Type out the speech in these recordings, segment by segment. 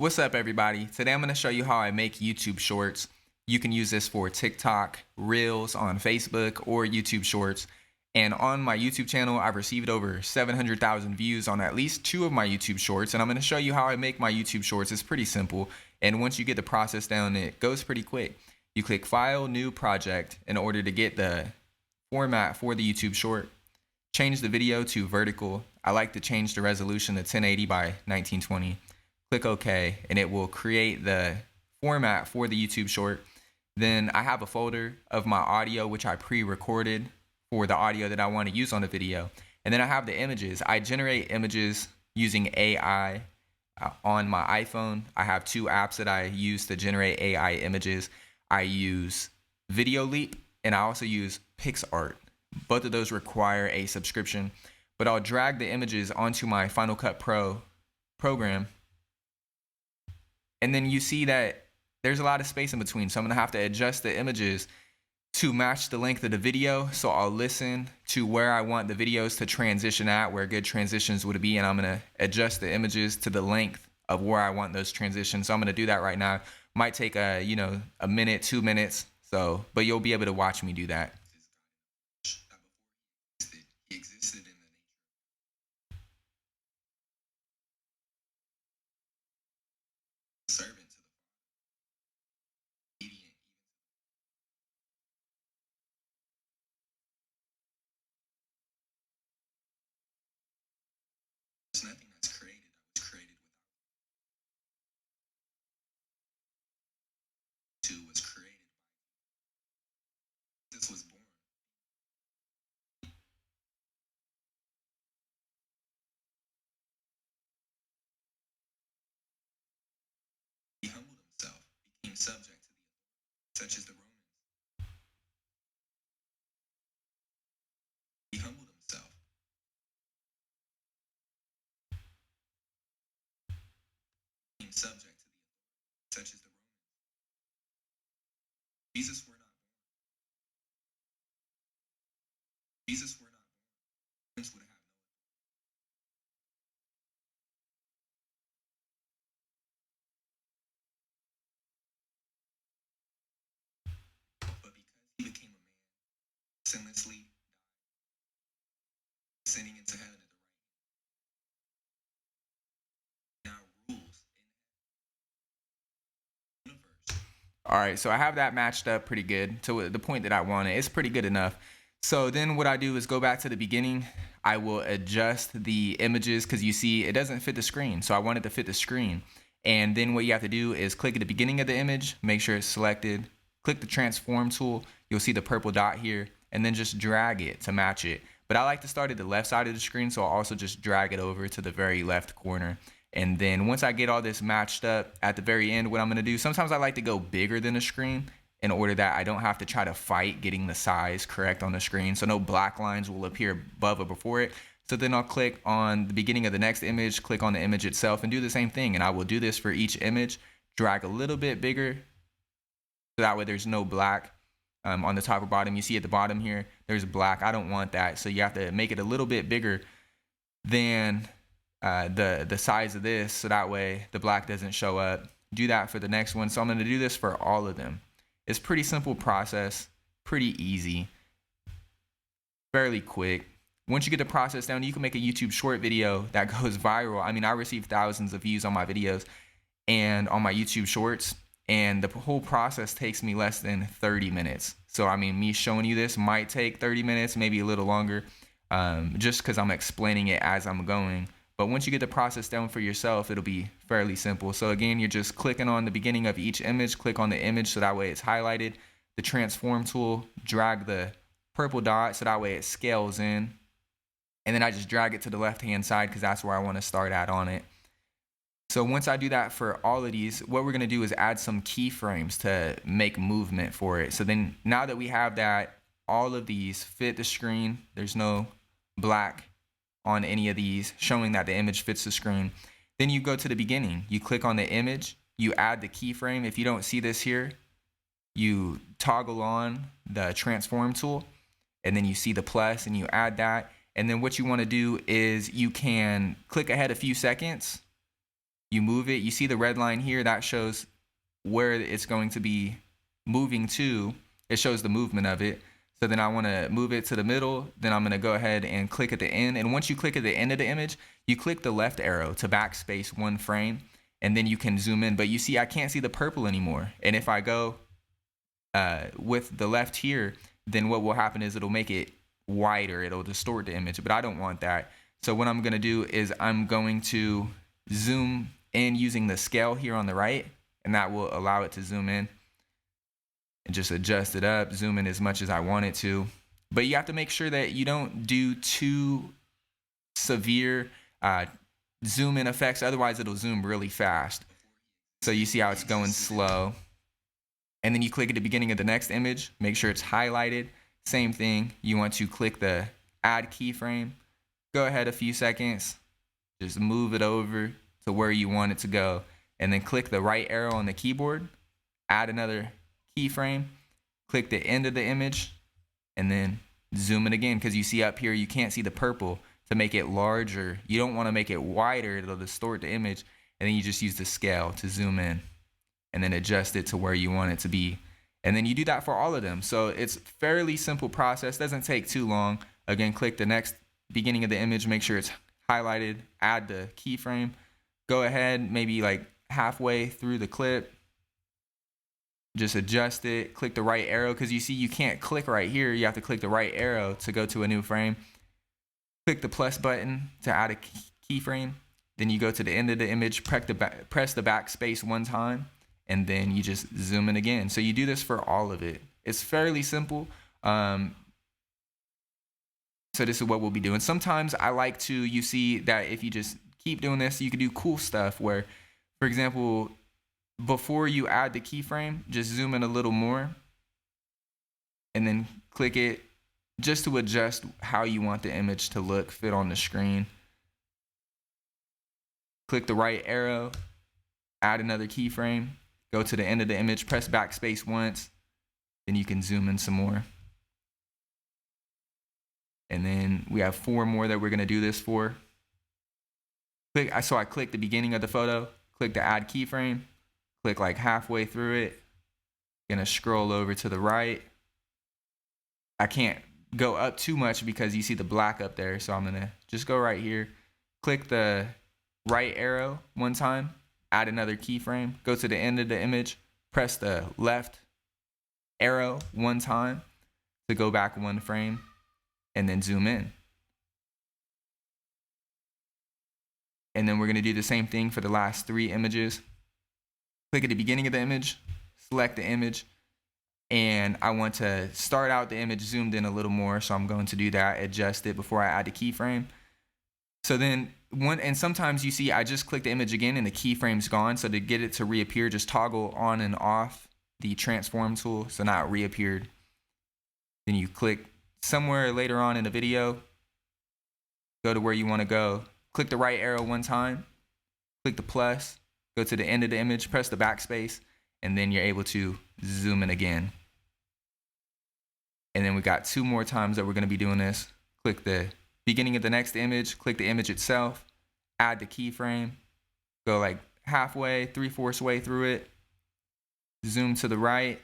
What's up, everybody? Today I'm going to show you how I make YouTube Shorts. You can use this for TikTok, Reels on Facebook, or YouTube Shorts. And on my YouTube channel, I've received over 700,000 views on at least 2 of my YouTube Shorts. And I'm going to show you how I make my YouTube Shorts. It's pretty simple. And once you get the process down, it goes pretty quick. You click File, New Project in order to get the format for the YouTube Short. Change the video to vertical. I like to change the resolution to 1080 by 1920. Click OK, and it will create the format for the YouTube Short. Then I have a folder of my audio, which I pre-recorded for the audio that I want to use on the video. And then I have the images. I generate images using AI on my iPhone. I have 2 apps that I use to generate AI images. I use Video Leap, and I also use PixArt. Both of those require a subscription, but I'll drag the images onto my Final Cut Pro program. And then you see that there's a lot of space in between. So I'm gonna have to adjust the images to match the length of the video. So I'll listen to where I want the videos to transition at, where good transitions would be. And I'm gonna adjust the images to the length of where I want those transitions. So I'm gonna do that right now. Might take a minute, 2 minutes. But you'll be able to watch me do that. There's nothing that's created that was created without. Two was created by. This was born. He humbled himself, became subject to the authority, such as the Romans. He humbled himself. Became subject to the authority, such as the Romans. Jesus were not born. Jesus were not born. Romans would have no authority. But because he became a man, sinlessly died, ascending into heaven at the right hand, now rules in the universe. All right, so I have that matched up pretty good to the point that I wanted. It's pretty good enough. So then what I do is go back to the beginning. I will adjust the images because you see it doesn't fit the screen. So I want it to fit the screen. And then what you have to do is click at the beginning of the image, make sure it's selected, click the transform tool. You'll see the purple dot here, and then just drag it to match it. But I like to start at the left side of the screen, so I'll also just drag it over to the very left corner. And then once I get all this matched up at the very end, what I'm gonna do, sometimes I like to go bigger than the screen in order that I don't have to try to fight getting the size correct on the screen. So no black lines will appear above or before it. So then I'll click on the beginning of the next image, click on the image itself, and do the same thing. And I will do this for each image, drag a little bit bigger, so that way there's no black on the top or bottom. You see at the bottom here, there's black. I don't want that. So you have to make it a little bit bigger than the size of this, so that way the black doesn't show up. Do that for the next one. So I'm gonna do this for all of them. It's pretty simple process, pretty easy, fairly quick. Once you get the process down, you can make a YouTube short video that goes viral. I mean, I receive thousands of views on my videos and on my YouTube shorts, and the whole process takes me less than 30 minutes. So I mean, me showing you this might take 30 minutes, maybe a little longer, just because I'm explaining it as I'm going. But once you get the process down for yourself, it'll be fairly simple. So again, you're just clicking on the beginning of each image, click on the image so that way it's highlighted. The transform tool, drag the purple dot so that way it scales in. And then I just drag it to the left-hand side because that's where I want to start at on it. So once I do that for all of these, what we're gonna do is add some keyframes to make movement for it. So then now that we have that, all of these fit the screen, there's no black on any of these, showing that the image fits the screen. Then you go to the beginning, you click on the image, you add the keyframe. If you don't see this here, you toggle on the transform tool, and then you see the plus and you add that. And then what you want to do is you can click ahead a few seconds you move it. You see the red line here, that shows where it's going to be moving to. It shows the movement of it. So then I want to move it to the middle. Then I'm going to go ahead and click at the end. And once you click at the end of the image, you click the left arrow to backspace one frame, and then you can zoom in. But you see, I can't see the purple anymore. And if I go with the left here, then what will happen is it'll make it wider. It'll distort the image, but I don't want that. So what I'm going to do is I'm going to zoom in using the scale here on the right, and that will allow it to zoom in. And just adjust it up, zoom in as much as I want it to. But you have to make sure that you don't do too severe zoom in effects, otherwise it'll zoom really fast. So you see how it's going slow. And then you click at the beginning of the next image, make sure it's highlighted. Same thing, you want to click the add keyframe, go ahead a few seconds, just move it over to where you want it to go, and then click the right arrow on the keyboard, add another keyframe, click the end of the image, and then zoom it again, because you see up here you can't see the purple. To make it larger, you don't want to make it wider, it'll distort the image, and then you just use the scale to zoom in and then adjust it to where you want it to be. And then you do that for all of them. So it's fairly simple process, doesn't take too long. Again, click the next beginning of the image, make sure it's highlighted, add the keyframe, go ahead maybe like halfway through the clip, just adjust it, click the right arrow, because you see you can't click right here, you have to click the right arrow to go to a new frame. Click the plus button to add a keyframe, then you go to the end of the image, press the backspace one time, and then you just zoom in again. So you do this for all of it. It's fairly simple. So this is what we'll be doing. Sometimes I like to, you see that if you just keep doing this, you can do cool stuff where, for example, before you add the keyframe, just zoom in a little more and then click it just to adjust how you want the image to look, fit on the screen. Click the right arrow, add another keyframe, go to the end of the image, press backspace once, then you can zoom in some more. And then we have 4 more that we're going to do this for. So I click the beginning of the photo, click the add keyframe, click like halfway through it, gonna scroll over to the right. I can't go up too much because you see the black up there, so I'm gonna just go right here, click the right arrow one time, add another keyframe, go to the end of the image, press the left arrow one time to go back one frame, and then zoom in. And then we're gonna do the same thing for the last 3 images. Click at the beginning of the image, select the image, and I want to start out the image zoomed in a little more, so I'm going to do that, adjust it before I add the keyframe. So then, and sometimes you see I just click the image again and the keyframe's gone, so to get it to reappear, just toggle on and off the transform tool, so now it reappeared. Then you click somewhere later on in the video, go to where you want to go, click the right arrow one time, click the plus, go to the end of the image, press the backspace, and then you're able to zoom in again. And then we got 2 more times that we're going to be doing this. Click the beginning of the next image, click the image itself, add the keyframe, go like halfway, 3/4 way through it, zoom to the right,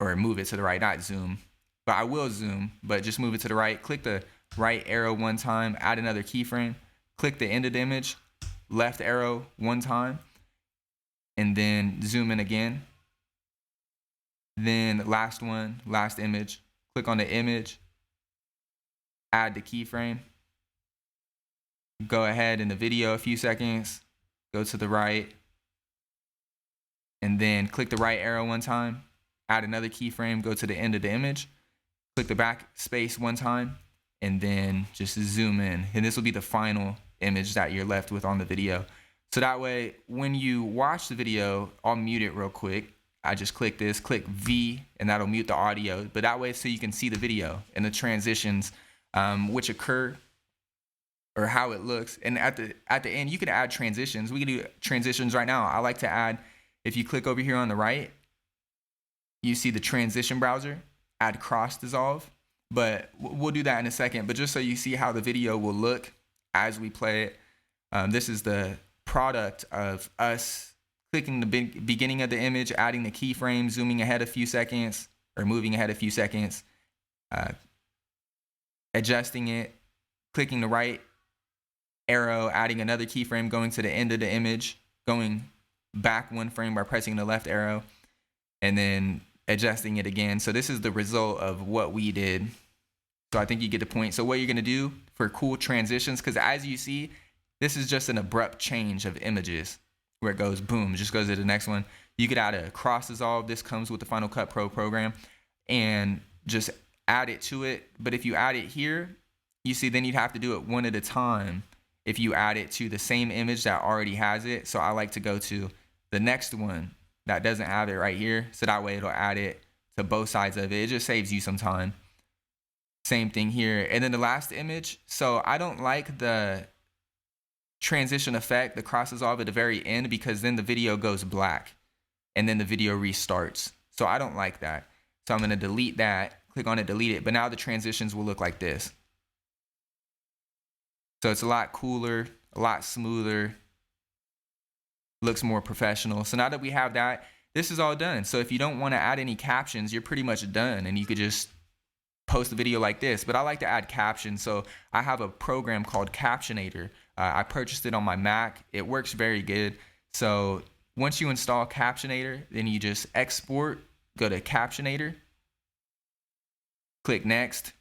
or move it to the right, not zoom, but I will zoom, but just move it to the right. Click the right arrow one time, add another keyframe, click the end of the image, left arrow one time, and then zoom in again. Then last one, last image, click on the image, add the keyframe, go ahead in the video a few seconds, go to the right, and then click the right arrow one time, add another keyframe, go to the end of the image, click the backspace one time, and then just zoom in. And this will be the final image that you're left with on the video. So that way, when you watch the video, I'll mute it real quick. I just click this, click V, and that'll mute the audio. But that way, so you can see the video and the transitions which occur, or how it looks. And at the end, you can add transitions. We can do transitions right now. I like to add, if you click over here on the right, you see the transition browser, add cross dissolve. But we'll do that in a second. But just so you see how the video will look as we play it, this is the product of us clicking the beginning of the image, adding the keyframe, zooming ahead a few seconds or moving ahead a few seconds, adjusting it, clicking the right arrow, adding another keyframe, going to the end of the image, going back one frame by pressing the left arrow, and then adjusting it again. So this is the result of what we did. So I think you get the point. So what you're gonna do for cool transitions, because as you see, this is just an abrupt change of images where it goes boom, just goes to the next one. You could add a cross dissolve. This comes with the Final Cut Pro program, and just add it to it. But if you add it here, you see, then you'd have to do it one at a time if you add it to the same image that already has it. So I like to go to the next one that doesn't have it right here. So that way it'll add it to both sides of it. It just saves you some time. Same thing here. And then the last image. So I don't like the transition effect, the cross dissolve at the very end, because then the video goes black and then the video restarts. So I don't like that. So I'm going to delete that, click on it, delete it. But now the transitions will look like this. So it's a lot cooler, a lot smoother, looks more professional. So now that we have that, this is all done. So if you don't want to add any captions, you're pretty much done, and you could just post a video like this. But I like to add captions. So I have a program called Captionator. I purchased it on my Mac. It works very good. So once you install Captionator, then you just export, go to Captionator, click next.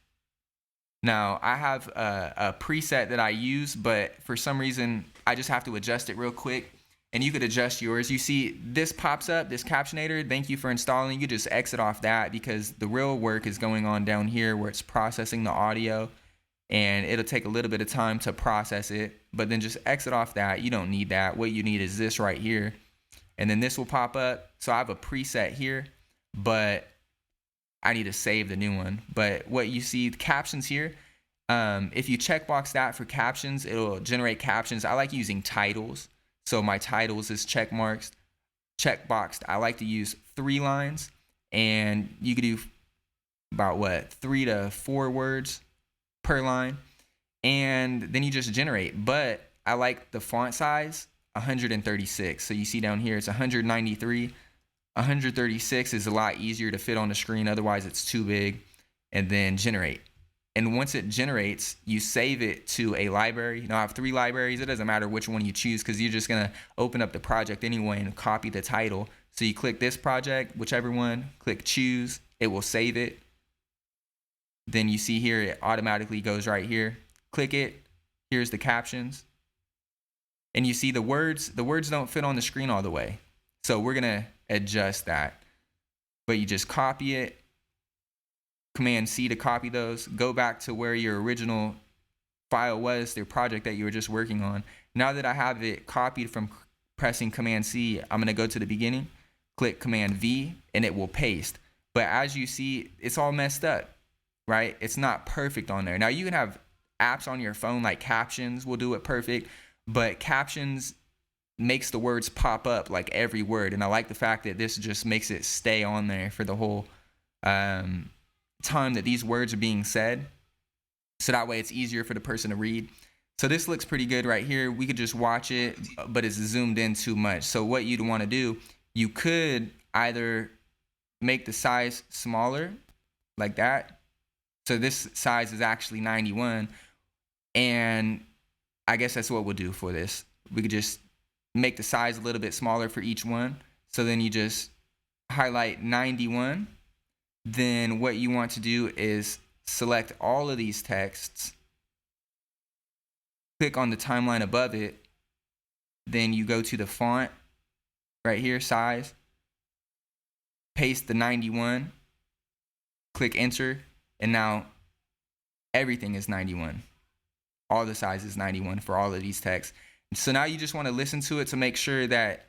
Now I have a preset that I use, but for some reason I just have to adjust it real quick, and you could adjust yours. You see this pops up, this Captionator, thank you for installing. You just exit off that, because the real work is going on down here where it's processing the audio, and it'll take a little bit of time to process it, but then just exit off that. You don't need that. What you need is this right here, and then this will pop up. So I have a preset here, but I need to save the new one. But what you see, the captions here, if you checkbox that for captions, it'll generate captions. I like using titles. So my titles is checkboxed. I like to use 3 lines, and you could do about 3 to 4 words per line, and then you just generate. But I like the font size 136. So you see down here it's 193. 136 is a lot easier to fit on the screen, otherwise it's too big. And then generate. And once it generates, you save it to a library. I have 3 libraries. It doesn't matter which one you choose, because you're just going to open up the project anyway and copy the title. So you click this project, whichever one, click choose. It will save it. Then you see here, it automatically goes right here. Click it. Here's the captions. And you see the words don't fit on the screen all the way. So we're going to adjust that. But you just copy it. Command C to copy those. Go back to where your original file was, the project that you were just working on. Now that I have it copied from pressing Command C, I'm going to go to the beginning, click Command V, and it will paste. But as you see, it's all messed up, right? It's not perfect on there. Now you can have apps on your phone like Captions will do it perfect, but Captions makes the words pop up like every word. And I like the fact that this just makes it stay on there for the whole time that these words are being said. So that way it's easier for the person to read. So this looks pretty good right here. We could just watch it, but it's zoomed in too much. So what you'd want to do, you could either make the size smaller like that. So this size is actually 91. And I guess that's what we'll do for this. We could just make the size a little bit smaller for each one. So then you just highlight 91. Then what you want to do is select all of these texts, click on the timeline above it, then you go to the font right here, size, paste the 91, click enter, and now everything is 91. All the size is 91 for all of these texts. So now you just want to listen to it to make sure that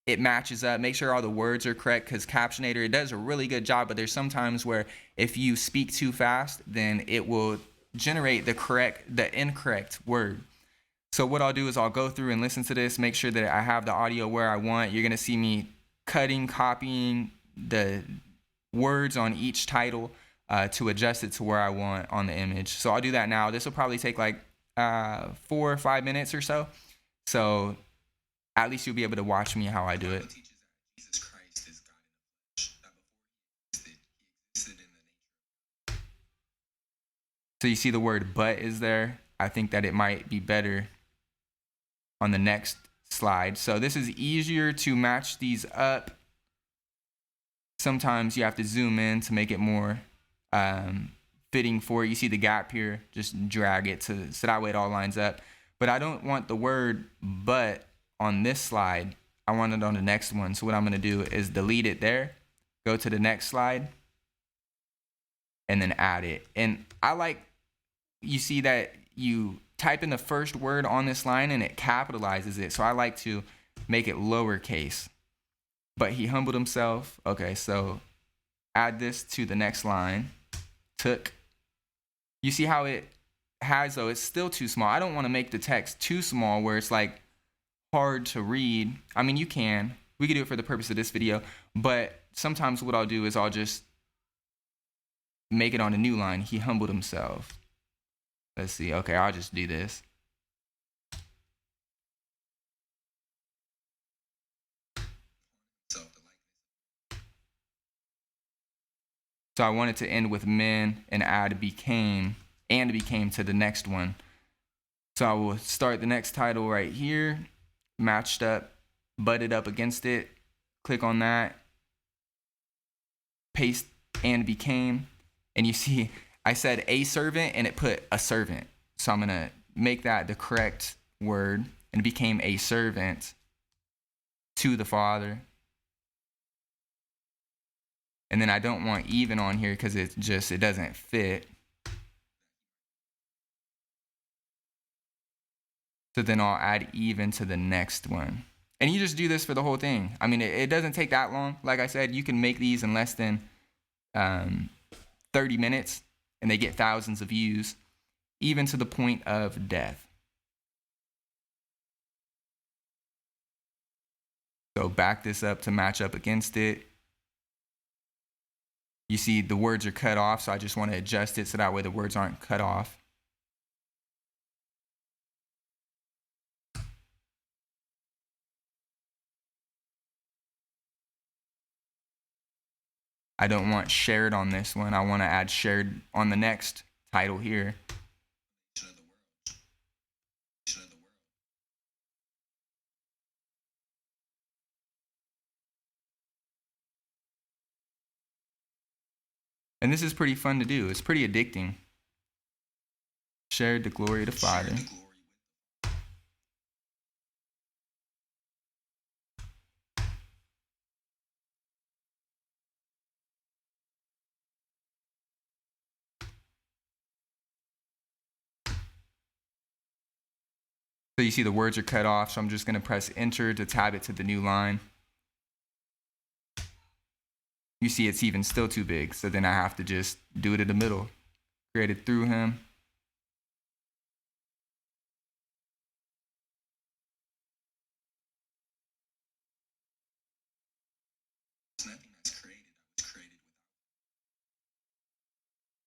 it matches up, make sure all the words are correct, because Captionator, it does a really good job, but there's sometimes where if you speak too fast, then it will generate the incorrect word. So what I'll do is I'll go through and listen to this, make sure that I have the audio where I want. You're going to see me cutting, copying the words on each title to adjust it to where I want on the image. So I'll do that now. This will probably take like 4 or 5 minutes or so. So At least you'll be able to watch me how I The do it. Bible teaches that Jesus Christ is God in the flesh. That before he existed in the nature. So you see the word but is there. I think that it might be better on the next slide. So this is easier to match these up. Sometimes you have to zoom in to make it more fitting for it. You see the gap here, just drag it so that way it all lines up. But I don't want the word but on this slide. I want it on the next one. So what I'm going to do is delete it there, go to the next slide, and then add it. And I like, you see that you type in the first word on this line and it capitalizes it. So I like to make it lowercase. But he humbled himself. Okay, so add this to the next line. Took. You see how it has, though, it's still too small. I don't want to make the text too small where it's like hard to read. I mean, you can. We can do it for the purpose of this video. But sometimes what I'll do is I'll just make it on a new line. He humbled himself. Let's see. Okay, I'll just do this. So I want it to end with men and add became to the next one. So I will start the next title right here, matched up, butted up against it. Click on that, paste and became. And you see, I said a servant and it put a servant. So I'm going to make that the correct word, and it became a servant to the Father. And then I don't want even on here because it doesn't fit. So then I'll add even to the next one. And you just do this for the whole thing. I mean, it doesn't take that long. Like I said, you can make these in less than 30 minutes and they get thousands of views, even to the point of death. So back this up to match up against it. You see the words are cut off, so I just want to adjust it so that way the words aren't cut off. I don't want shared on this one. I want to add shared on the next title here. And this is pretty fun to do. It's pretty addicting. Shared the glory of the Father. So you see the words are cut off, so I'm just going to press enter to tab it to the new line. You see it's even still too big, so then I have to just do it in the middle. Created through him.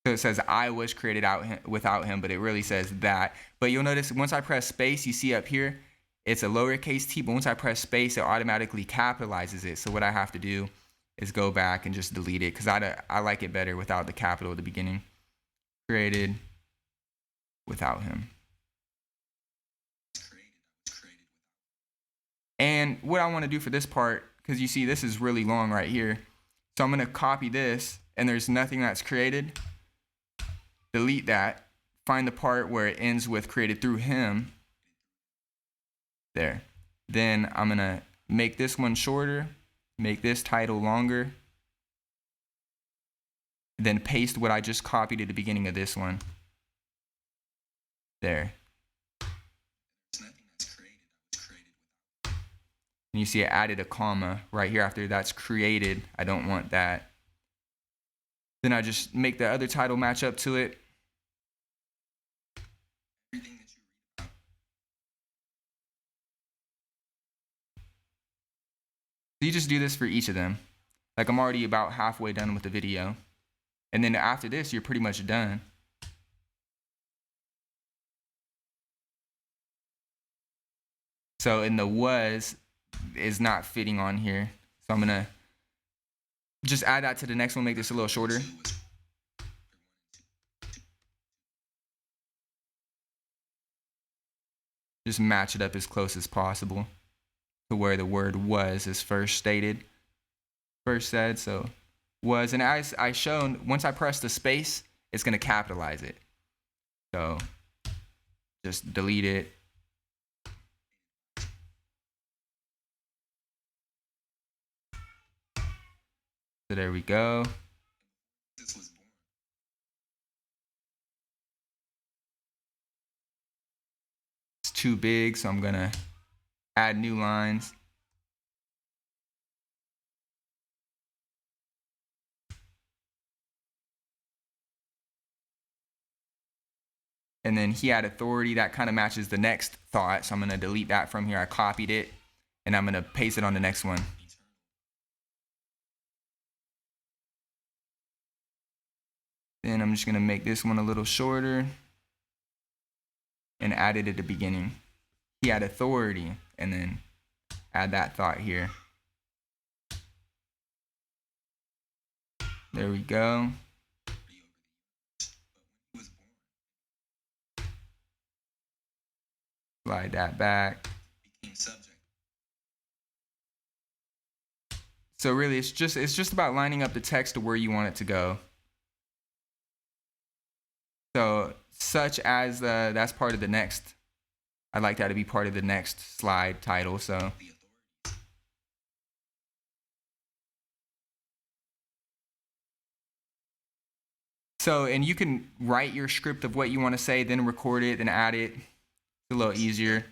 So it says I was created without him, but it really says that. But you'll notice once I press space, you see up here, it's a lowercase t, but once I press space, it automatically capitalizes it. So what I have to do is go back and just delete it because I like it better without the capital at the beginning. Created without him. And what I want to do for this part, because you see this is really long right here. So I'm going to copy this, and there's nothing that's created. Delete that. Find the part where it ends with created through him. There. Then I'm going to make this one shorter. Make this title longer. Then paste what I just copied at the beginning of this one. There. And you see it added a comma right here after that's created. I don't want that. Then I just make the other title match up to it. So you just do this for each of them. Like I'm already about halfway done with the video. And then after this, you're pretty much done. So in the was is not fitting on here. So I'm gonna just add that to the next one, make this a little shorter. Just match it up as close as possible to where the word was is first stated, first said. So was, and as I shown, once I press the space, it's gonna capitalize it. So just delete it. So there we go. This was born. It's too big, so I'm gonna add new lines. And then he had authority. That kind of matches the next thought. So I'm gonna delete that from here. I copied it and I'm gonna paste it on the next one. Then I'm just gonna make this one a little shorter and add it at the beginning. He had authority, and then add that thought here. There we go. Slide that back. So really, it's just about lining up the text to where you want it to go. So such as that's part of the next. I'd like that to be part of the next slide title. So, and you can write your script of what you want to say, then record it, then add it. It's a little easier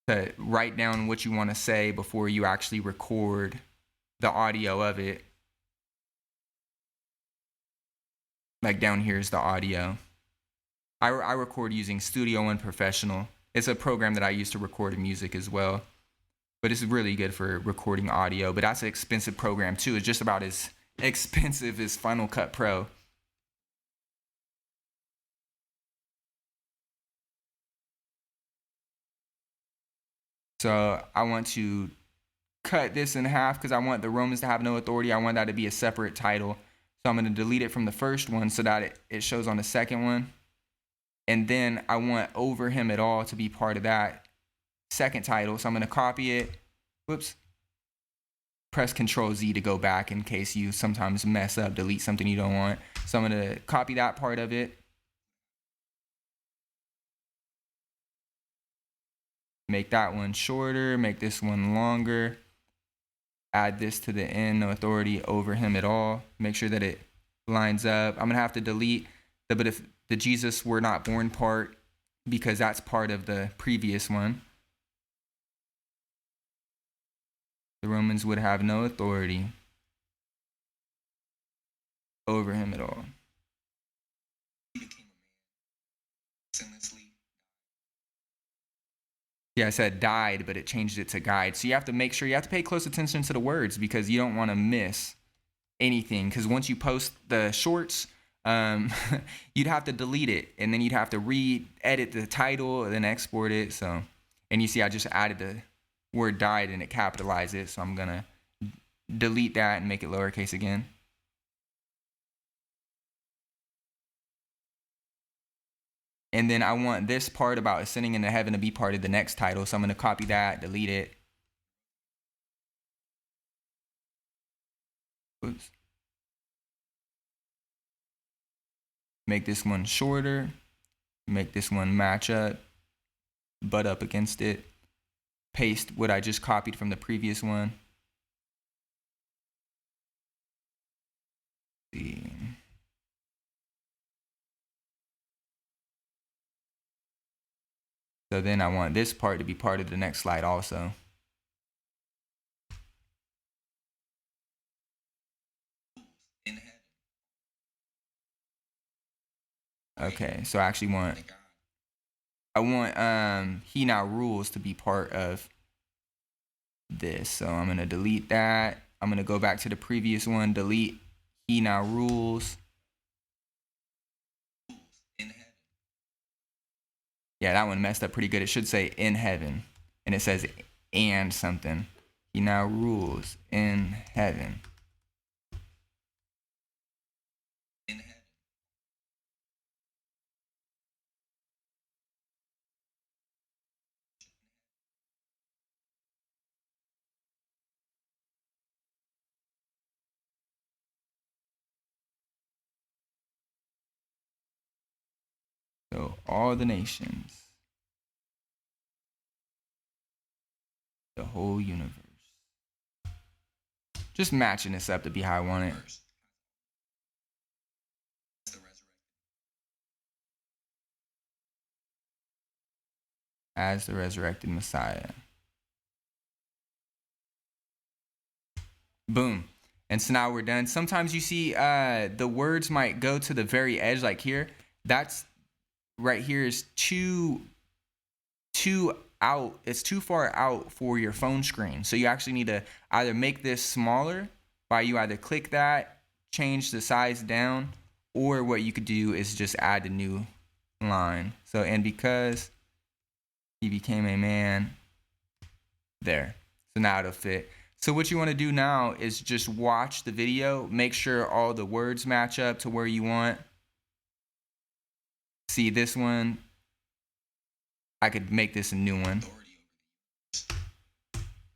to write down what you want to say before you actually record the audio of it. Like down here is the audio. I record using Studio One Professional. It's a program that I use to record music as well. But it's really good for recording audio. But that's an expensive program too. It's just about as expensive as Final Cut Pro. So I want to cut this in half because I want the Romans to have no authority. I want that to be a separate title. So I'm going to delete it from the first one so that it shows on the second one. And then I want over him at all to be part of that second title. So I'm going to copy it. Whoops. Press Control Z to go back in case you sometimes mess up, delete something you don't want. So I'm going to copy that part of it. Make that one shorter, make this one longer. Add this to the end, no authority over him at all. Make sure that it lines up. I'm going to have to delete the but if the Jesus were not born part because that's part of the previous one. The Romans would have no authority over him at all. Yeah, I said died, but it changed it to guide. So you have to make sure, you have to pay close attention to the words because you don't want to miss anything. Because once you post the shorts, you'd have to delete it. And then you'd have to re-edit the title and then export it. So, and you see I just added the word died and it capitalized it. So I'm going to delete that and make it lowercase again. And then I want this part about ascending into heaven to be part of the next title. So I'm going to copy that, delete it. Oops. Make this one shorter. Make this one match up. Butt up against it. Paste what I just copied from the previous one. Let's see. So then I want this part to be part of the next slide also. Okay, so I actually want he now rules to be part of this. So I'm gonna delete that. I'm gonna go back to the previous one, delete he now rules. Yeah, that one messed up pretty good. It should say in heaven. and it says and something. He now rules in heaven. In heaven. So all the nations, the whole universe. Just matching this up to be how I want it. Verse. The resurrected. As the resurrected Messiah. Boom. And so now we're done. Sometimes you see the words might go to the very edge, like here. That's right here is too out. It's too far out for your phone screen. So you actually need to either make this smaller by you either click that, change the size down, or what you could do is just add a new line. So, and because he became a man, there. So now it'll fit. So what you want to do now is just watch the video, make sure all the words match up to where you want. See this one, I could make this a new one.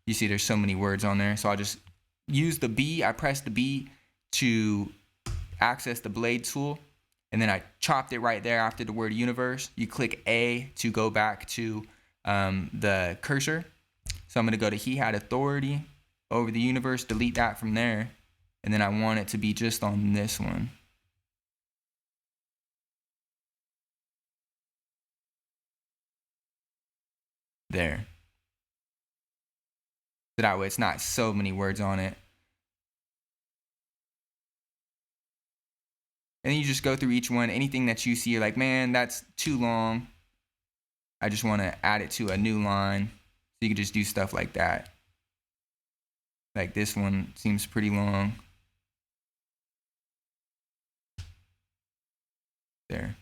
You see there's so many words on there. So I'll just use the B. I press the B to access the blade tool. And then I chopped it right there after the word universe. You click A to go back to the cursor. So I'm going to go to he had authority over the universe, delete that from there. And then I want it to be just on this one. There. So that way it's not so many words on it. And then you just go through each one. Anything that you see, you're like, man, that's too long. I just want to add it to a new line. So you can just do stuff like that. Like this one seems pretty long. There.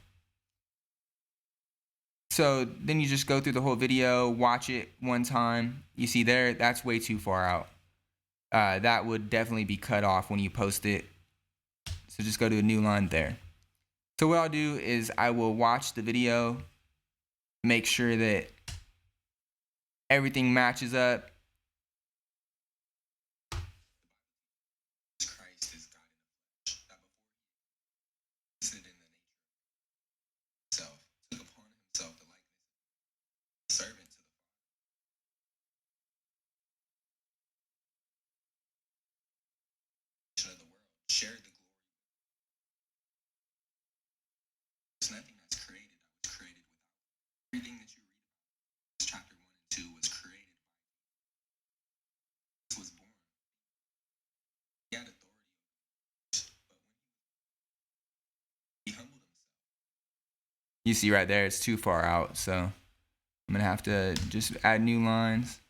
So then you just go through the whole video, watch it one time. You see there, that's way too far out. That would definitely be cut off when you post it. So just go to a new line there. So what I'll do is I will watch the video, make sure that everything matches up. Christ is God in the flesh. That before he existed in the nature of himself, took upon himself the likeness of a servant to the Father of the world, shared the glory. There's nothing that's created that was created without. Everything that you read about, chapter 1 and 2, was created by Jesus. Was born. He had authority over the universe, but when he humbled himself. You see right there, it's too far out. So I'm going to have to just add new lines.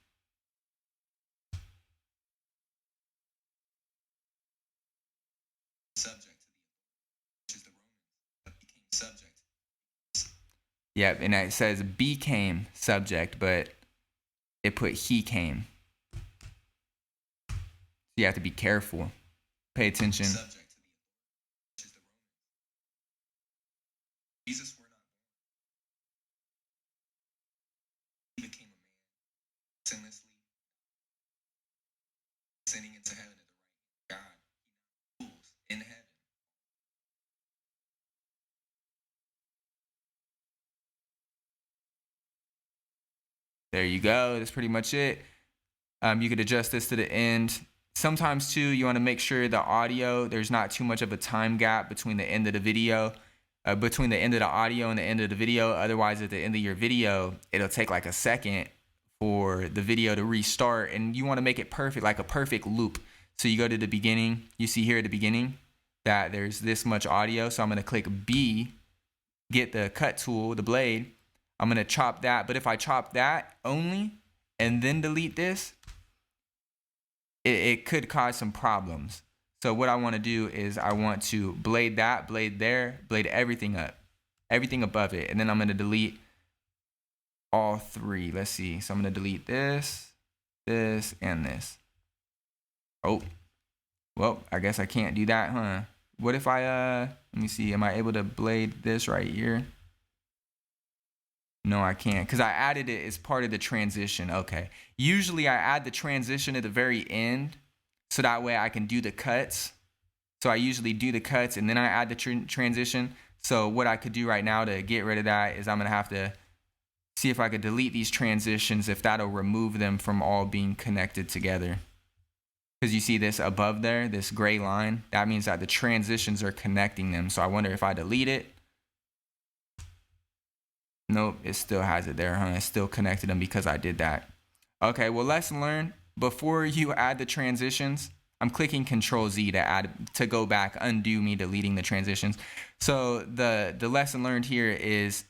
Subject to the authority, which is the Romans, but became subject. Yep, and it says became subject, but it put he came. You have to be careful. Pay attention. Subject to the authority, which is the Romans. Jesus were not born. He became a man, sinlessly, ascending into heaven at the right hand of God. He now rules in heaven. There you go. That's pretty much it. You could adjust this to the end. Sometimes too, you want to make sure the audio, there's not too much of a time gap between the end of the video, between the end of the audio and the end of the video. Otherwise, at the end of your video, it'll take like a second for the video to restart, and you want to make it perfect, like a perfect loop. So you go to the beginning. You see here at the beginning that there's this much audio. So I'm going to click B, get the cut tool, the blade. I'm going to chop that. But if I chop that only and then delete this, it could cause some problems. So what I want to do is I want to blade that, blade there, blade everything up, everything above it. And then I'm going to delete all three. Let's see. So I'm going to delete this, this, and this. Oh, well, I guess I can't do that, huh? What if I, let me see. Am I able to blade this right here? No, I can't, because I added it as part of the transition. Okay. Usually I add the transition at the very end, so that way I can do the cuts. So I usually do the cuts and then I add the transition. So what I could do right now to get rid of that is I'm going to have to see if I could delete these transitions, if that'll remove them from all being connected together. Because you see this above there, this gray line, that means that the transitions are connecting them. So I wonder if I delete it. Nope, it still has it there, huh? It still connected them because I did that. Okay, well, lesson learned. Before you add the transitions, I'm clicking Control Z to go back, undo me deleting the transitions. So the lesson learned here is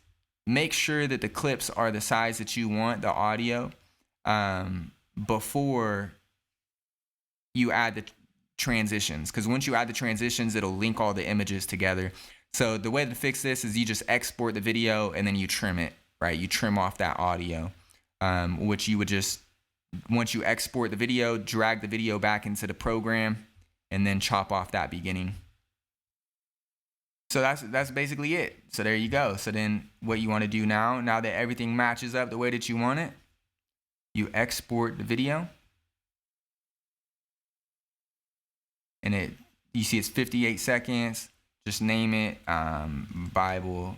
make sure that the clips are the size that you want, the audio, before you add the transitions. Because once you add the transitions, it'll link all the images together. So the way to fix this is you just export the video and then you trim it, right? You trim off that audio, which you would just, once you export the video, drag the video back into the program and then chop off that beginning. So that's basically it. So there you go. So then what you want to do now that everything matches up the way that you want it, you export the video. And you see it's 58 seconds. Just name it Bible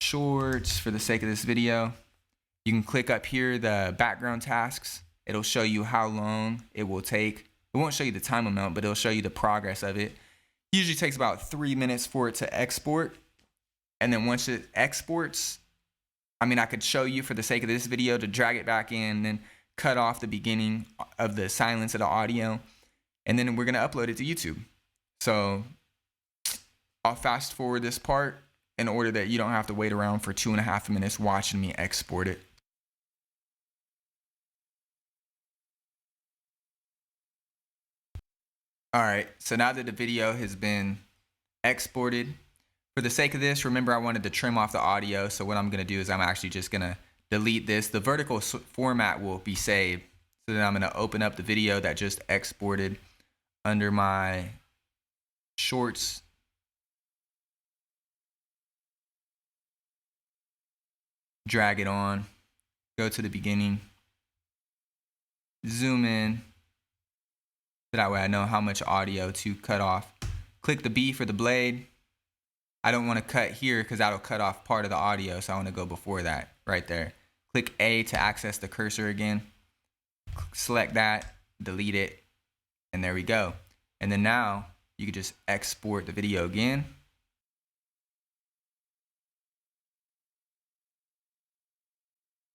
Shorts for the sake of this video. You can click up here, the background tasks. It'll show you how long it will take. It won't show you the time amount, but it'll show you the progress of it. Usually takes about 3 minutes for it to export. And then once it exports, I could show you for the sake of this video to drag it back in, then cut off the beginning of the silence of the audio. And then we're going to upload it to YouTube. So I'll fast forward this part in order that you don't have to wait around for 2.5 minutes watching me export it. All right, so now that the video has been exported, for the sake of this, remember I wanted to trim off the audio. So what I'm going to do is I'm actually just going to delete this. The vertical format will be saved. So then I'm going to open up the video that just exported under my shorts. Drag it on, go to the beginning, zoom in, so that way I know how much audio to cut off. Click the B for the blade. I don't want to cut here because that'll cut off part of the audio, so I want to go before that, right there. Click A to access the cursor again. Select that, delete it, and there we go. And then now you can just export the video again.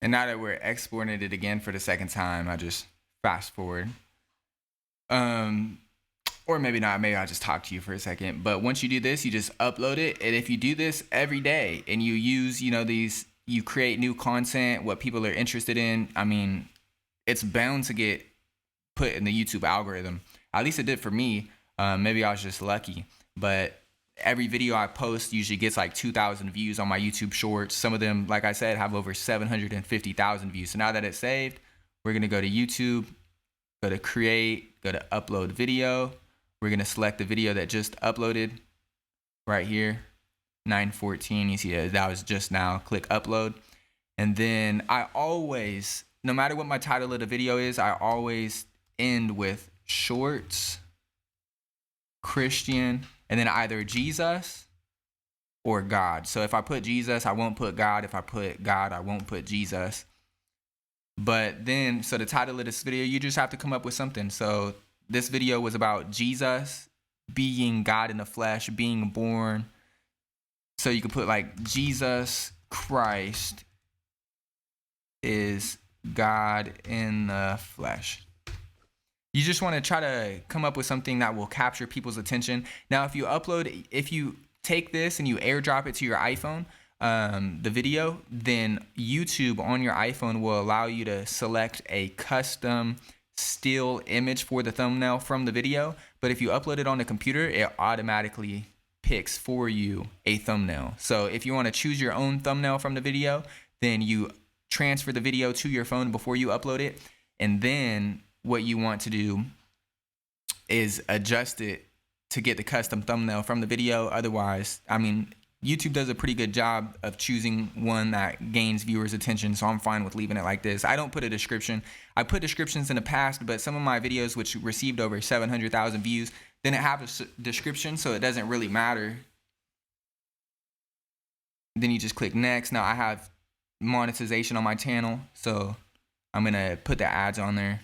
And now that we're exporting it again for the second time, I just fast forward. Or maybe not, maybe I'll just talk to you for a second. But once you do this, you just upload it. And if you do this every day and you use, you create new content, what people are interested in, it's bound to get put in the YouTube algorithm. At least it did for me. Maybe I was just lucky. But every video I post usually gets like 2,000 views on my YouTube shorts. Some of them, like I said, have over 750,000 views. So now that it's saved, we're going to go to YouTube, go to create, go to upload video. We're going to select the video that just uploaded right here, 9:14. You see that was just now. Click upload. And then I always, no matter what my title of the video is, I always end with shorts, Christian, and then either Jesus or God. So if I put Jesus, I won't put God. If I put God, I won't put Jesus. But then, so the title of this video, you just have to come up with something. So this video was about Jesus being God in the flesh, being born. So you could put like Jesus Christ is God in the flesh. You just want to try to come up with something that will capture people's attention. Now, if you take this and you airdrop it to your iPhone, the video, then YouTube on your iPhone will allow you to select a custom still image for the thumbnail from the video. But if you upload it on the computer, it automatically picks for you a thumbnail. So if you want to choose your own thumbnail from the video, then you transfer the video to your phone before you upload it. And then what you want to do is adjust it to get the custom thumbnail from the video. Otherwise, I mean, YouTube does a pretty good job of choosing one that gains viewers' attention, so I'm fine with leaving it like this. I don't put a description. I put descriptions in the past, but some of my videos, which received over 700,000 views, didn't have a description, so it doesn't really matter. Then you just click next. Now I have monetization on my channel, so I'm gonna put the ads on there.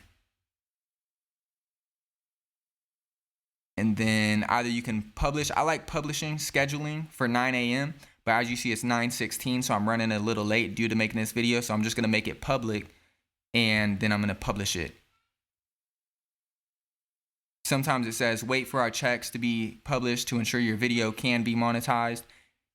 And then either you can publish. I like publishing, scheduling for 9 a.m. But as you see, it's 9:16, so I'm running a little late due to making this video. So I'm just gonna make it public, and then I'm gonna publish it. Sometimes it says, wait for our checks to be published to ensure your video can be monetized.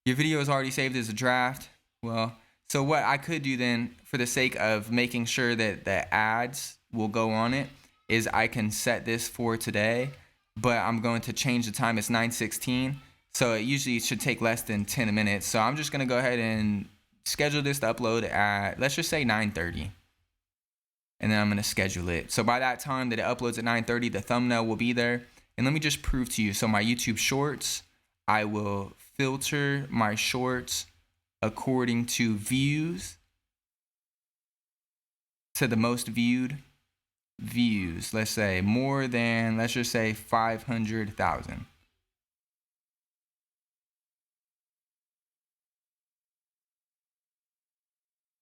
Your video is already saved as a draft. Well, so what I could do then, for the sake of making sure that the ads will go on it, is I can set this for today. But I'm going to change the time. It's 9:16, so it usually should take less than 10 minutes. So I'm just going to go ahead and schedule this to upload at, let's just say 9:30. And then I'm going to schedule it. So by that time that it uploads at 9:30, the thumbnail will be there. And let me just prove to you. So my YouTube Shorts, I will filter my shorts according to views, to the most viewed views. Let's say more than, let's just say 500,000.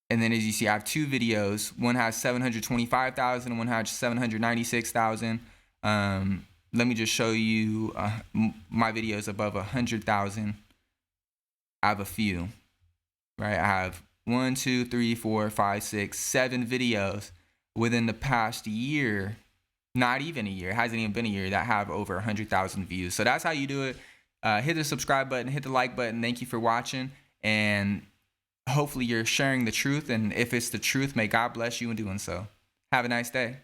And then as you see, I have two videos. One has 725,000 and one has 796,000. Let me just show you my videos above 100,000. I have a few, right? I have 1, 2, 3, 4, 5, 6, 7 videos within the past year, not even a year, it hasn't even been a year, that have over 100,000 views. So that's how you do it. Hit the subscribe button, hit the like button. Thank you for watching, and hopefully you're sharing the truth. And if it's the truth, may God bless you in doing so. Have a nice day.